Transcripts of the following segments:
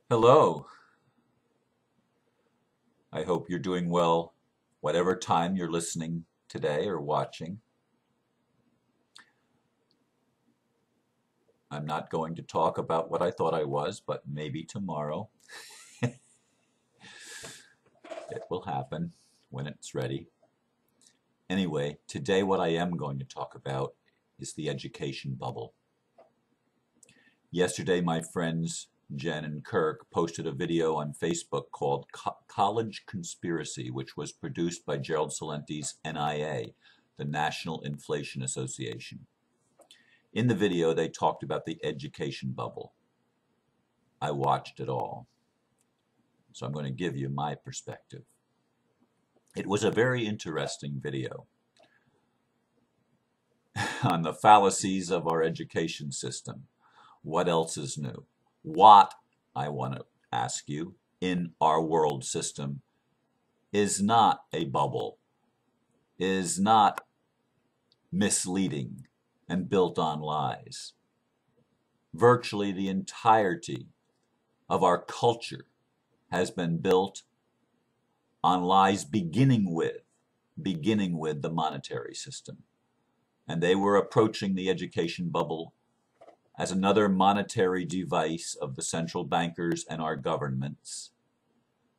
Hello. I hope you're doing well, whatever time you're listening today or watching. I'm not going to talk about what I thought I was, but maybe tomorrow it will happen when it's ready. Anyway, today what I am going to talk about is the education bubble. Yesterday, my friends Jen and Kirk posted a video on Facebook called College Conspiracy, which was produced by Gerald Celenti's NIA, the National Inflation Association. In the video, they talked about the education bubble. I watched it all, so I'm going to give you my perspective. It was a very interesting video on the fallacies of our education system. What else is new? What, I want to ask you, in our world system is not a bubble, is not misleading and built on lies. Virtually the entirety of our culture has been built on lies beginning with the monetary system. And they were approaching the education bubble as another monetary device of the central bankers and our governments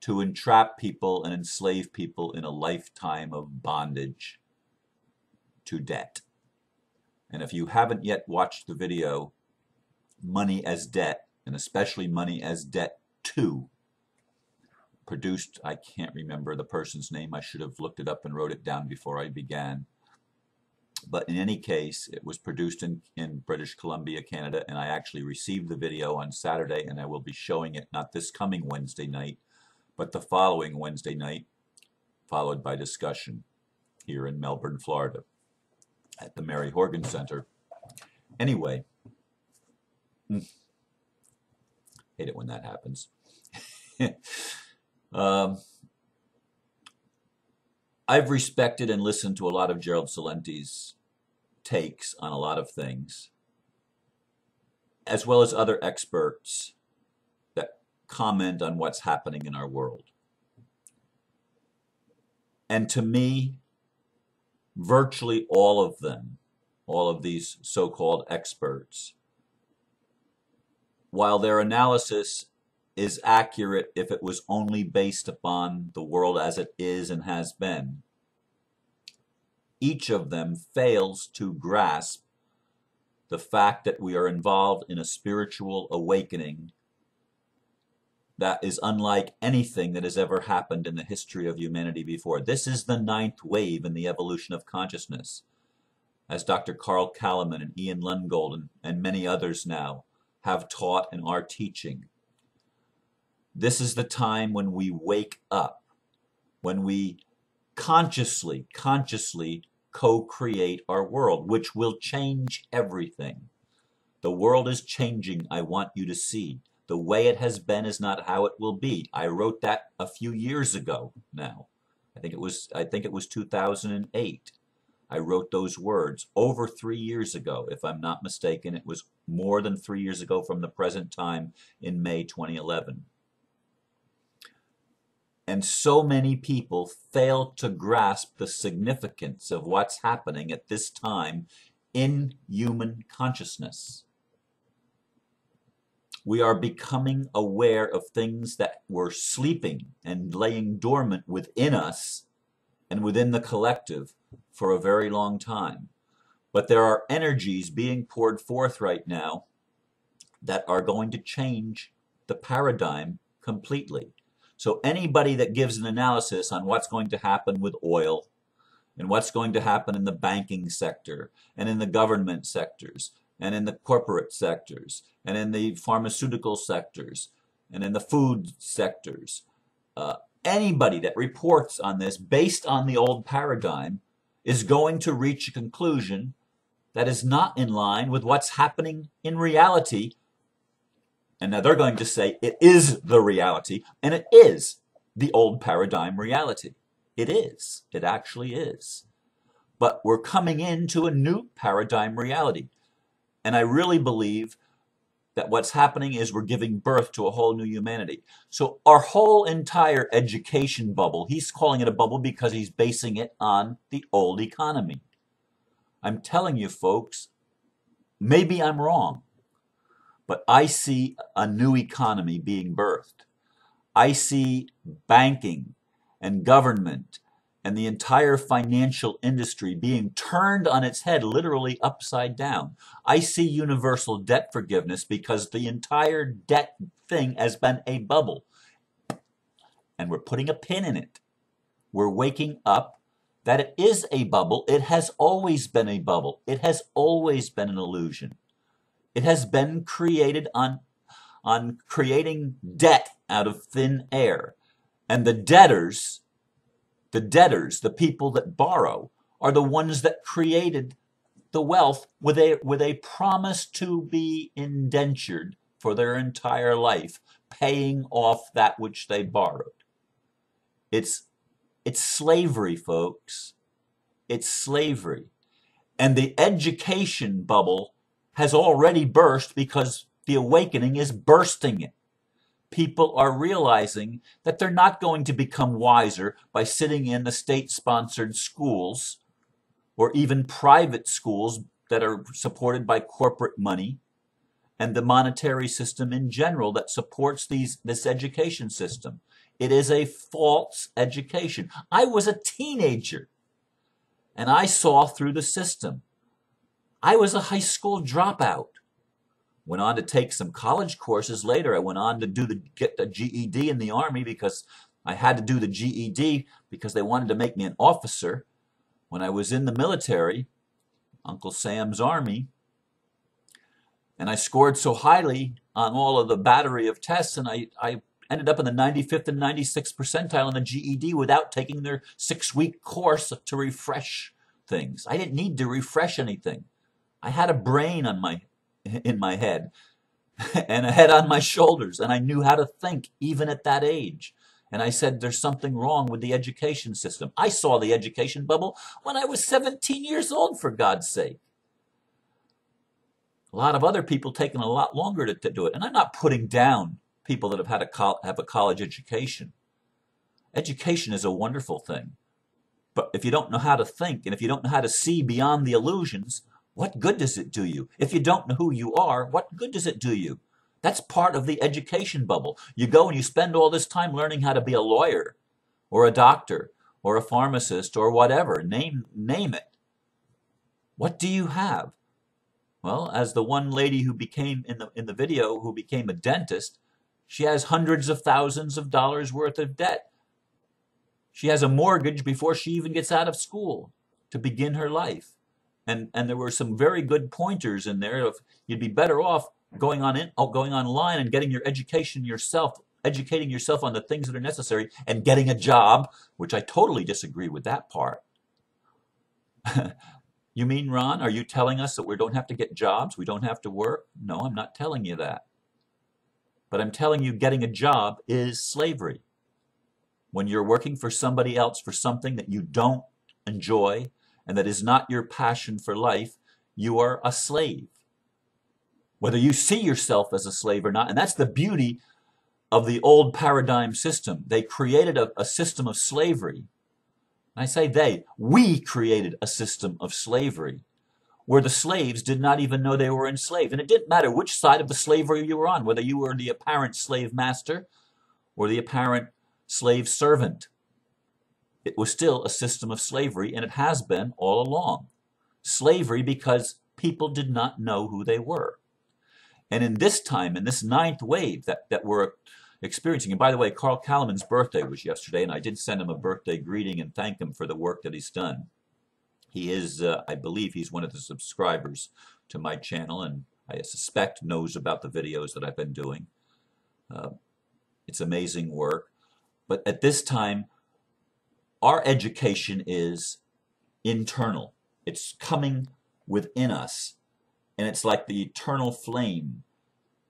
to entrap people and enslave people in a lifetime of bondage to debt. And if you haven't yet watched the video, Money as Debt, and especially Money as Debt 2, produced, I can't remember the person's name, I should have looked it up and wrote it down before I began. But in any case, it was produced in British Columbia, Canada, and I actually received the video on Saturday, and I will be showing it not this coming Wednesday night, but the following Wednesday night, followed by discussion here in Melbourne, Florida, at the Mary Horgan Center. Anyway, hate it when that happens. I've respected and listened to a lot of Gerald Celenti's takes on a lot of things, as well as other experts that comment on what's happening in our world. And to me, virtually all of them, all of these so-called experts, while their analysis is accurate if it was only based upon the world as it is and has been, each of them fails to grasp the fact that we are involved in a spiritual awakening that is unlike anything that has ever happened in the history of humanity before. This is the ninth wave in the evolution of consciousness, as Dr. Carl Kalaman and Ian Lungold and many others now have taught and are teaching. This is the time when we wake up, when we consciously co-create our world, which will change everything. The world is changing, I want you to see. The way it has been is not how it will be. I wrote that a few years ago now. I think it was 2008. I wrote those words over 3 years ago, if I'm not mistaken. It was more than 3 years ago from the present time in May 2011. And so many people fail to grasp the significance of what's happening at this time in human consciousness. We are becoming aware of things that were sleeping and laying dormant within us and within the collective for a very long time. But there are energies being poured forth right now that are going to change the paradigm completely. So anybody that gives an analysis on what's going to happen with oil and what's going to happen in the banking sector and in the government sectors and in the corporate sectors and in the pharmaceutical sectors and in the food sectors, anybody that reports on this based on the old paradigm is going to reach a conclusion that is not in line with what's happening in reality. And now they're going to say it is the reality, and it is the old paradigm reality. It is. It actually is. But we're coming into a new paradigm reality. And I really believe that what's happening is we're giving birth to a whole new humanity. So our whole entire education bubble, he's calling it a bubble because he's basing it on the old economy. I'm telling you folks, maybe I'm wrong, but I see a new economy being birthed. I see banking and government and the entire financial industry being turned on its head, literally upside down. I see universal debt forgiveness because the entire debt thing has been a bubble. And we're putting a pin in it. We're waking up that it is a bubble. It has always been a bubble. It has always been an illusion. It has been created on creating debt out of thin air. And the debtors, the people that borrow, are the ones that created the wealth with a promise to be indentured for their entire life, paying off that which they borrowed. It's slavery, folks. It's slavery. And the education bubble has already burst because the awakening is bursting it. People are realizing that they're not going to become wiser by sitting in the state-sponsored schools or even private schools that are supported by corporate money and the monetary system in general that supports this education system. It is a false education. I was a teenager and I saw through the system. I was a high school dropout. Went on to take some college courses later. I went on to get the GED in the Army because I had to do the GED because they wanted to make me an officer. When I was in the military, Uncle Sam's Army, and I scored so highly on all of the battery of tests, and I ended up in the 95th and 96th percentile in the GED without taking their 6-week course to refresh things. I didn't need to refresh anything. I had a brain in my head and a head on my shoulders, and I knew how to think even at that age. And I said, there's something wrong with the education system. I saw the education bubble when I was 17 years old, for God's sake. A lot of other people taking a lot longer to do it. And I'm not putting down people that have a college education. Education is a wonderful thing. But if you don't know how to think, and if you don't know how to see beyond the illusions, what good does it do you? If you don't know who you are, what good does it do you? That's part of the education bubble. You go and you spend all this time learning how to be a lawyer or a doctor or a pharmacist or whatever. Name it. What do you have? Well, as the one lady who became in the video who became a dentist, she has hundreds of thousands of dollars worth of debt. She has a mortgage before she even gets out of school to begin her life. And there were some very good pointers in there of you'd be better off going online and getting your education yourself, educating yourself on the things that are necessary and getting a job, which I totally disagree with that part. You mean, Ron, are you telling us that we don't have to get jobs? We don't have to work? No, I'm not telling you that. But I'm telling you getting a job is slavery. When you're working for somebody else for something that you don't enjoy and that is not your passion for life, you are a slave. Whether you see yourself as a slave or not, and that's the beauty of the old paradigm system. They created a system of slavery. I say we created a system of slavery where the slaves did not even know they were enslaved. And it didn't matter which side of the slavery you were on, whether you were the apparent slave master or the apparent slave servant. It was still a system of slavery, and it has been all along. Slavery because people did not know who they were. And in this time, in this ninth wave that we're experiencing, and by the way, Carl Kalaman's birthday was yesterday, and I did send him a birthday greeting and thank him for the work that he's done. He is, I believe he's one of the subscribers to my channel, and I suspect knows about the videos that I've been doing. It's amazing work. But at this time, our education is internal. It's coming within us. And it's like the eternal flame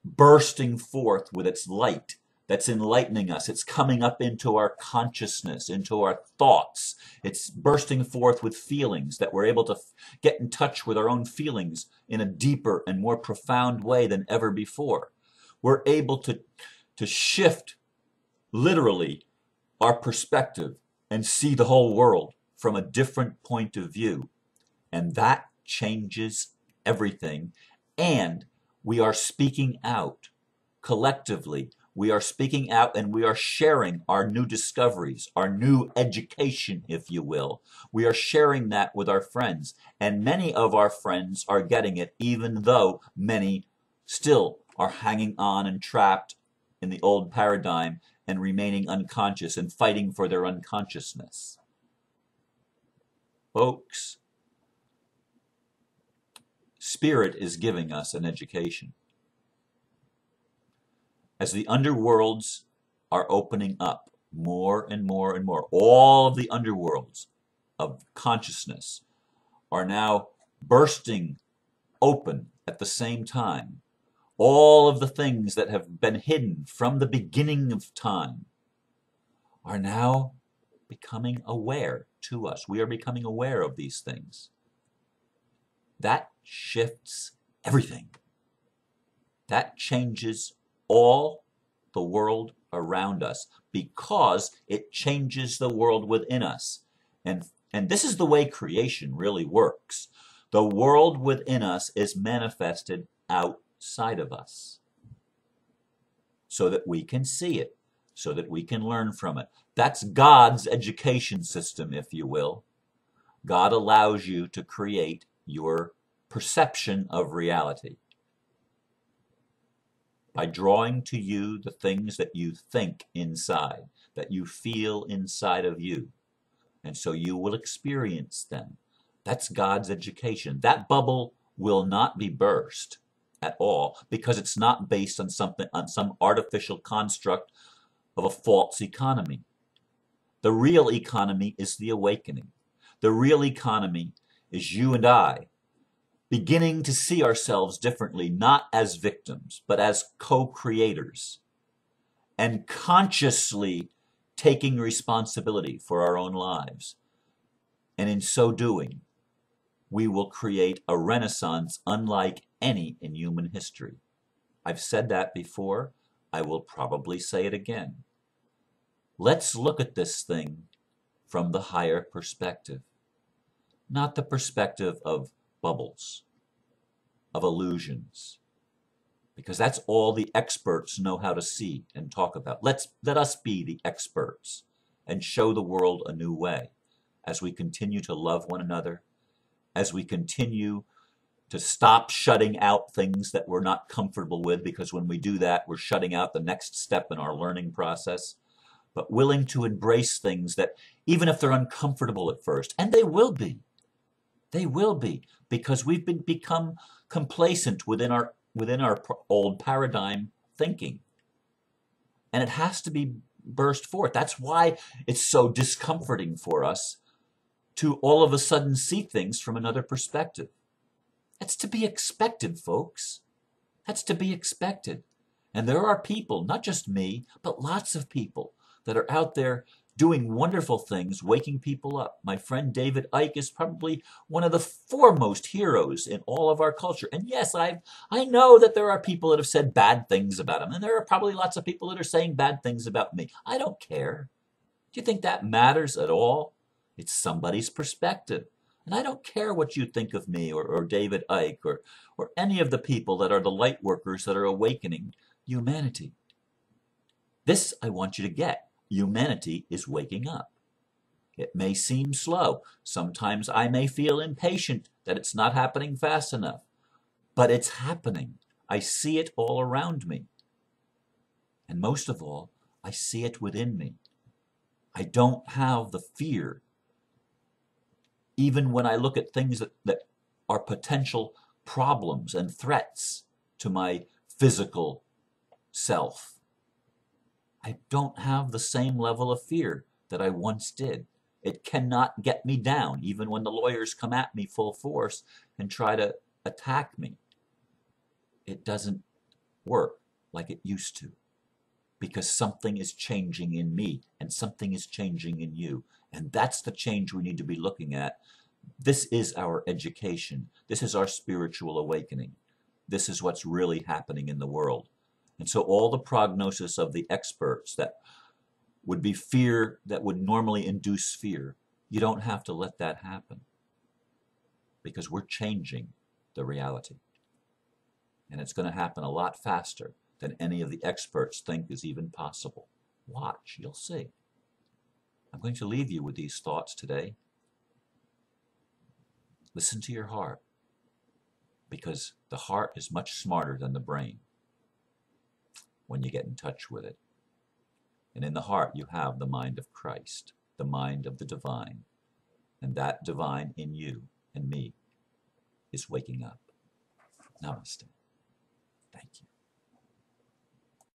bursting forth with its light that's enlightening us. It's coming up into our consciousness, into our thoughts. It's bursting forth with feelings that we're able to get in touch with our own feelings in a deeper and more profound way than ever before. We're able to shift literally our perspective and see the whole world from a different point of view. And that changes everything. And we are speaking out collectively. We are speaking out and we are sharing our new discoveries, our new education, if you will. We are sharing that with our friends. And many of our friends are getting it, even though many still are hanging on and trapped in the old paradigm and remaining unconscious and fighting for their unconsciousness. Folks, Spirit is giving us an education. As the underworlds are opening up more and more and more, all of the underworlds of consciousness are now bursting open at the same time. All of the things that have been hidden from the beginning of time are now becoming aware to us. We are becoming aware of these things. That shifts everything. That changes all the world around us because it changes the world within us. And this is the way creation really works. The world within us is manifested outside of us so that we can see it, so that we can learn from it. That's God's education system, if you will. God allows you to create your perception of reality by drawing to you the things that you think inside, that you feel inside of you. And so you will experience them. That's God's education. That bubble will not be burst at all because it's not based on some artificial construct of a false economy. The real economy is the awakening. The real economy is you and I beginning to see ourselves differently, not as victims, but as co-creators, and consciously taking responsibility for our own lives. And in so doing, we will create a renaissance unlike any in human history. I've said that before. I will probably say it again. Let's look at this thing from the higher perspective, not the perspective of bubbles, of illusions, because that's all the experts know how to see and talk about. Let us be the experts and show the world a new way as we continue to love one another, as we continue to stop shutting out things that we're not comfortable with, because when we do that, we're shutting out the next step in our learning process, but willing to embrace things that, even if they're uncomfortable at first, and they will be, because we've become complacent within our old paradigm thinking. And it has to be burst forth. That's why it's so discomforting for us to all of a sudden see things from another perspective. That's to be expected, folks. That's to be expected. And there are people, not just me, but lots of people that are out there doing wonderful things, waking people up. My friend David Icke is probably one of the foremost heroes in all of our culture. And yes, I know that there are people that have said bad things about him, and there are probably lots of people that are saying bad things about me. I don't care. Do you think that matters at all? It's somebody's perspective. And I don't care what you think of me or David Icke or any of the people that are the light workers that are awakening humanity. This I want you to get. Humanity is waking up. It may seem slow. Sometimes I may feel impatient that it's not happening fast enough. But it's happening. I see it all around me. And most of all, I see it within me. I don't have the fear. Even when I look at things that are potential problems and threats to my physical self, I don't have the same level of fear that I once did. It cannot get me down, even when the lawyers come at me full force and try to attack me. It doesn't work like it used to, because something is changing in me and something is changing in you. And that's the change we need to be looking at. This is our education. This is our spiritual awakening. This is what's really happening in the world. And so all the prognosis of the experts that would be fear, that would normally induce fear, you don't have to let that happen, because we're changing the reality. And it's going to happen a lot faster than any of the experts think is even possible. Watch, you'll see. I'm going to leave you with these thoughts today. Listen to your heart, because the heart is much smarter than the brain when you get in touch with it. And in the heart you have the mind of Christ, the mind of the divine. And that divine in you and me is waking up. Namaste. Thank you.